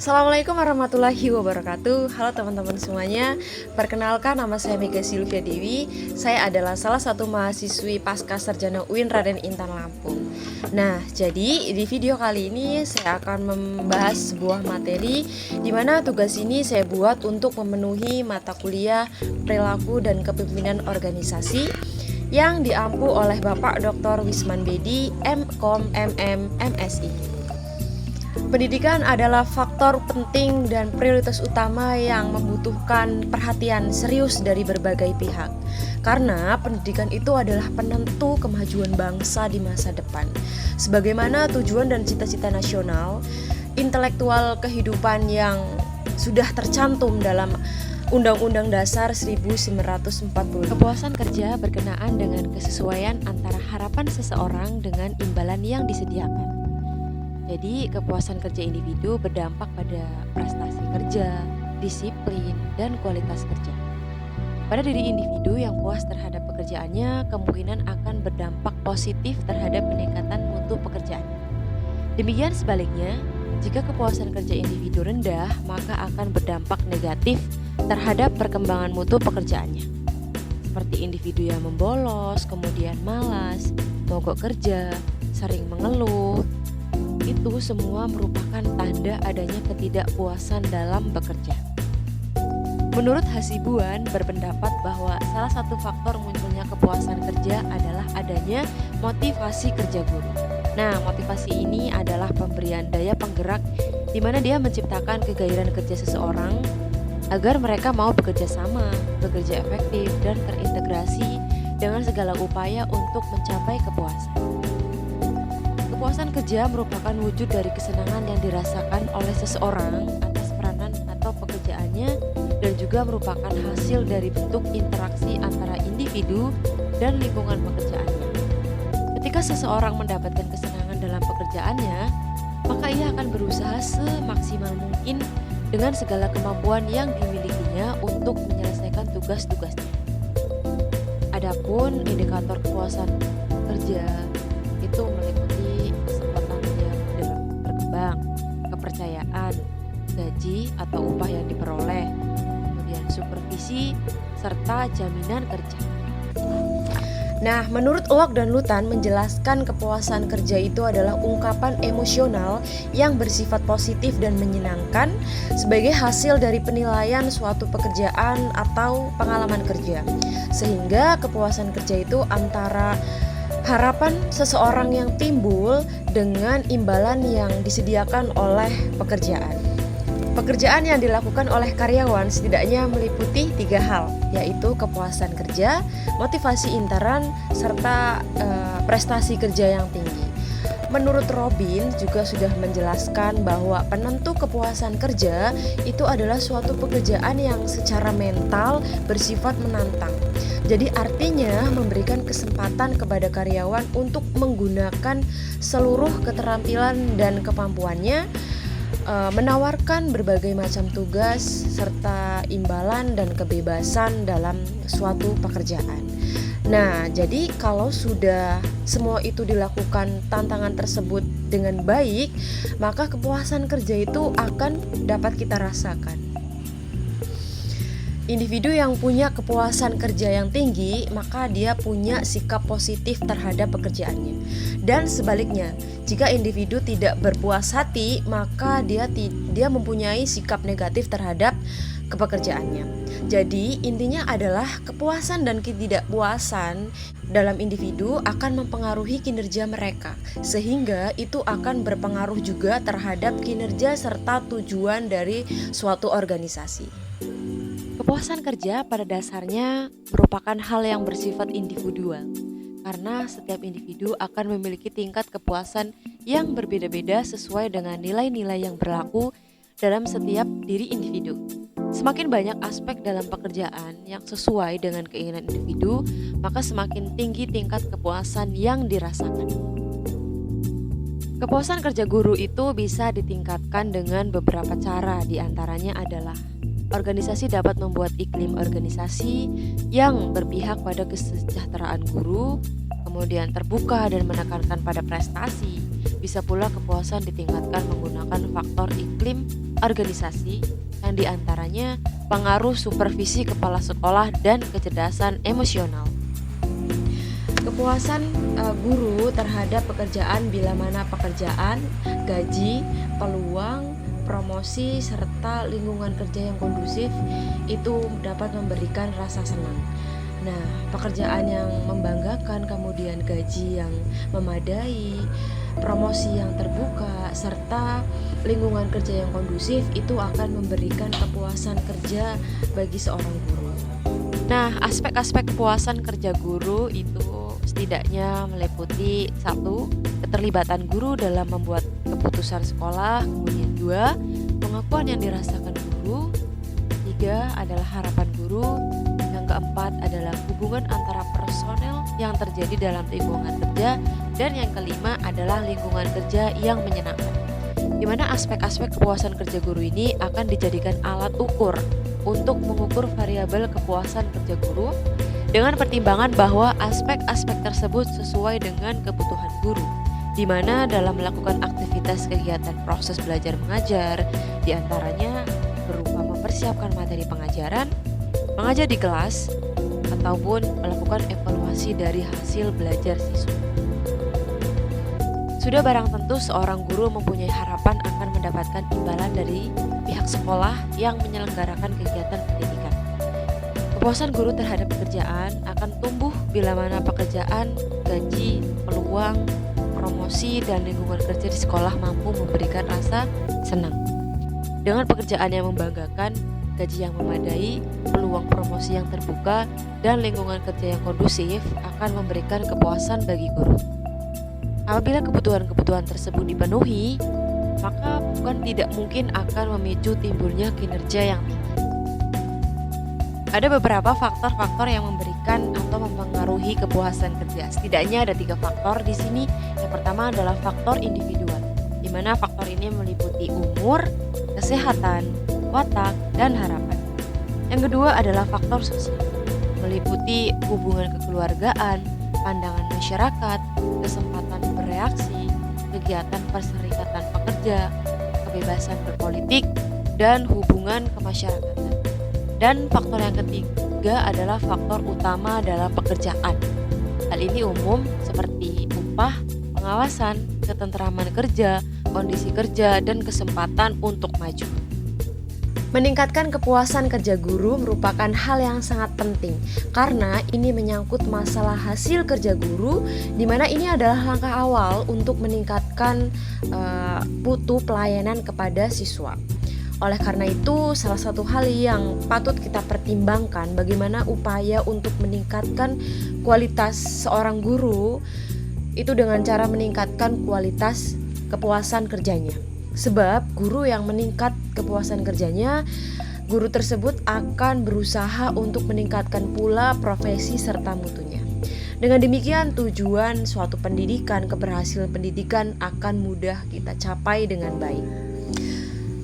Assalamualaikum warahmatullahi wabarakatuh. Halo teman-teman semuanya. Perkenalkan, nama saya Mega Sylvia Dewi. Saya adalah salah satu mahasiswi Pasca Sarjana UIN Raden Intan Lampung. Nah, jadi di video kali ini saya akan membahas sebuah materi di mana tugas ini saya buat untuk memenuhi mata kuliah Perilaku dan Kepemimpinan Organisasi yang diampu oleh Bapak Dr. Wisman Bedi, MKom, MM, MSI. Pendidikan adalah faktor penting dan prioritas utama yang membutuhkan perhatian serius dari berbagai pihak. Karena pendidikan itu adalah penentu kemajuan bangsa di masa depan. Sebagaimana tujuan dan cita-cita nasional, intelektual kehidupan yang sudah tercantum dalam Undang-Undang Dasar 1945. Kepuasan kerja berkenaan dengan kesesuaian antara harapan seseorang dengan imbalan yang disediakan. Jadi, kepuasan kerja individu berdampak pada prestasi kerja, disiplin, dan kualitas kerja. Pada diri individu yang puas terhadap pekerjaannya, kemungkinan akan berdampak positif terhadap peningkatan mutu pekerjaannya. Demikian sebaliknya, jika kepuasan kerja individu rendah, maka akan berdampak negatif terhadap perkembangan mutu pekerjaannya. Seperti individu yang membolos, kemudian malas, mogok kerja, sering mengeluh, itu semua merupakan tanda adanya ketidakpuasan dalam bekerja. Menurut Hasibuan berpendapat bahwa salah satu faktor munculnya kepuasan kerja adalah adanya motivasi kerja guru. Nah, motivasi ini adalah pemberian daya penggerak di mana dia menciptakan kegairahan kerja seseorang agar mereka mau bekerja sama, bekerja efektif, dan terintegrasi dengan segala upaya untuk mencapai kepuasan. Kepuasan kerja merupakan wujud dari kesenangan yang dirasakan oleh seseorang atas peranan atau pekerjaannya dan juga merupakan hasil dari bentuk interaksi antara individu dan lingkungan pekerjaannya. Ketika seseorang mendapatkan kesenangan dalam pekerjaannya, maka ia akan berusaha semaksimal mungkin dengan segala kemampuan yang dimilikinya untuk menyelesaikan tugas-tugasnya. Adapun indikator kepuasan kerja itu meliputi kesempatan yang berkembang, kepercayaan, gaji atau upah yang diperoleh, kemudian supervisi, serta jaminan kerja. Nah, menurut Locke dan Lutan menjelaskan kepuasan kerja itu adalah ungkapan emosional yang bersifat positif dan menyenangkan sebagai hasil dari penilaian suatu pekerjaan atau pengalaman kerja. Sehingga kepuasan kerja itu antara harapan seseorang yang timbul dengan imbalan yang disediakan oleh pekerjaan. Pekerjaan yang dilakukan oleh karyawan setidaknya meliputi 3 hal, yaitu kepuasan kerja, motivasi intern, serta prestasi kerja yang tinggi. Menurut Robin juga sudah menjelaskan bahwa penentu kepuasan kerja itu adalah suatu pekerjaan yang secara mental bersifat menantang. Jadi artinya memberikan kesempatan kepada karyawan untuk menggunakan seluruh keterampilan dan kemampuannya, menawarkan berbagai macam tugas serta imbalan dan kebebasan dalam suatu pekerjaan. Nah, jadi kalau sudah semua itu dilakukan tantangan tersebut dengan baik, maka kepuasan kerja itu akan dapat kita rasakan. Individu yang punya kepuasan kerja yang tinggi, maka dia punya sikap positif terhadap pekerjaannya. Dan sebaliknya, jika individu tidak berpuas hati, maka dia mempunyai sikap negatif terhadap kepekerjaannya. Jadi intinya adalah kepuasan dan ketidakpuasan dalam individu akan mempengaruhi kinerja mereka, sehingga itu akan berpengaruh juga terhadap kinerja serta tujuan dari suatu organisasi. Kepuasan kerja pada dasarnya merupakan hal yang bersifat individual, karena setiap individu akan memiliki tingkat kepuasan yang berbeda-beda sesuai dengan nilai-nilai yang berlaku dalam setiap diri individu. Semakin banyak aspek dalam pekerjaan yang sesuai dengan keinginan individu, maka semakin tinggi tingkat kepuasan yang dirasakan. Kepuasan kerja guru itu bisa ditingkatkan dengan beberapa cara, diantaranya adalah organisasi dapat membuat iklim organisasi yang berpihak pada kesejahteraan guru, kemudian terbuka dan menekankan pada prestasi, Bisa pula kepuasan ditingkatkan menggunakan faktor iklim organisasi yang diantaranya pengaruh supervisi kepala sekolah dan kecerdasan emosional. Kepuasan guru terhadap pekerjaan bila mana pekerjaan, gaji, peluang, promosi, serta lingkungan kerja yang kondusif itu dapat memberikan rasa senang. Nah, pekerjaan yang membanggakan, kemudian gaji yang memadai, promosi yang terbuka, serta lingkungan kerja yang kondusif itu akan memberikan kepuasan kerja bagi seorang guru. Nah, aspek-aspek kepuasan kerja guru itu setidaknya meliputi 1. Keterlibatan guru dalam membuat keputusan sekolah. Kemudian 2. Pengakuan yang dirasakan guru. 3. Adalah harapan guru. Yang keempat adalah hubungan antara personel yang terjadi dalam lingkungan kerja. Dan yang kelima adalah lingkungan kerja yang menyenangkan, di mana aspek-aspek kepuasan kerja guru ini akan dijadikan alat ukur untuk mengukur variabel kepuasan kerja guru dengan pertimbangan bahwa aspek-aspek tersebut sesuai dengan kebutuhan guru, di mana dalam melakukan aktivitas kegiatan proses belajar mengajar, diantaranya berupa mempersiapkan materi pengajaran, mengajar di kelas, ataupun melakukan evaluasi dari hasil belajar siswa. Sudah barang tentu seorang guru mempunyai harapan akan mendapatkan imbalan dari pihak sekolah yang menyelenggarakan kegiatan pendidikan. Kepuasan guru terhadap pekerjaan akan tumbuh bila mana pekerjaan, gaji, peluang, promosi, dan lingkungan kerja di sekolah mampu memberikan rasa senang. Dengan pekerjaan yang membanggakan, gaji yang memadai, peluang promosi yang terbuka, dan lingkungan kerja yang kondusif akan memberikan kepuasan bagi guru. Apabila kebutuhan-kebutuhan tersebut dipenuhi, maka bukan tidak mungkin akan memicu timbulnya kinerja yang tinggi. Ada beberapa faktor-faktor yang memberikan atau mempengaruhi kepuasan kerja. Setidaknya ada 3 faktor di sini. Yang pertama adalah faktor individual, di mana faktor ini meliputi umur, kesehatan, watak, dan harapan. Yang kedua adalah faktor sosial, meliputi hubungan kekeluargaan, pandangan masyarakat, kesempatan bereaksi, kegiatan perserikatan pekerja, kebebasan berpolitik, dan hubungan kemasyarakatan. Dan faktor yang ketiga adalah faktor utama dalam pekerjaan. Hal ini umum seperti upah, pengawasan, ketentraman kerja, kondisi kerja, dan kesempatan untuk maju. Meningkatkan kepuasan kerja guru merupakan hal yang sangat penting karena ini menyangkut masalah hasil kerja guru, di mana ini adalah langkah awal untuk meningkatkan mutu pelayanan kepada siswa. Oleh karena itu, salah satu hal yang patut kita pertimbangkan bagaimana upaya untuk meningkatkan kualitas seorang guru itu dengan cara meningkatkan kualitas kepuasan kerjanya. Sebab guru yang meningkat kepuasan kerjanya, guru tersebut akan berusaha untuk meningkatkan pula profesi serta mutunya. Dengan demikian tujuan suatu pendidikan, keberhasilan pendidikan akan mudah kita capai dengan baik.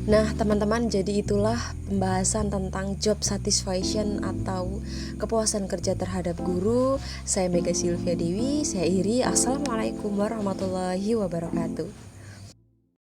Nah teman-teman, jadi itulah pembahasan tentang job satisfaction atau kepuasan kerja terhadap guru. Saya Mega Sylvia Dewi, saya Iri. Assalamualaikum warahmatullahi wabarakatuh.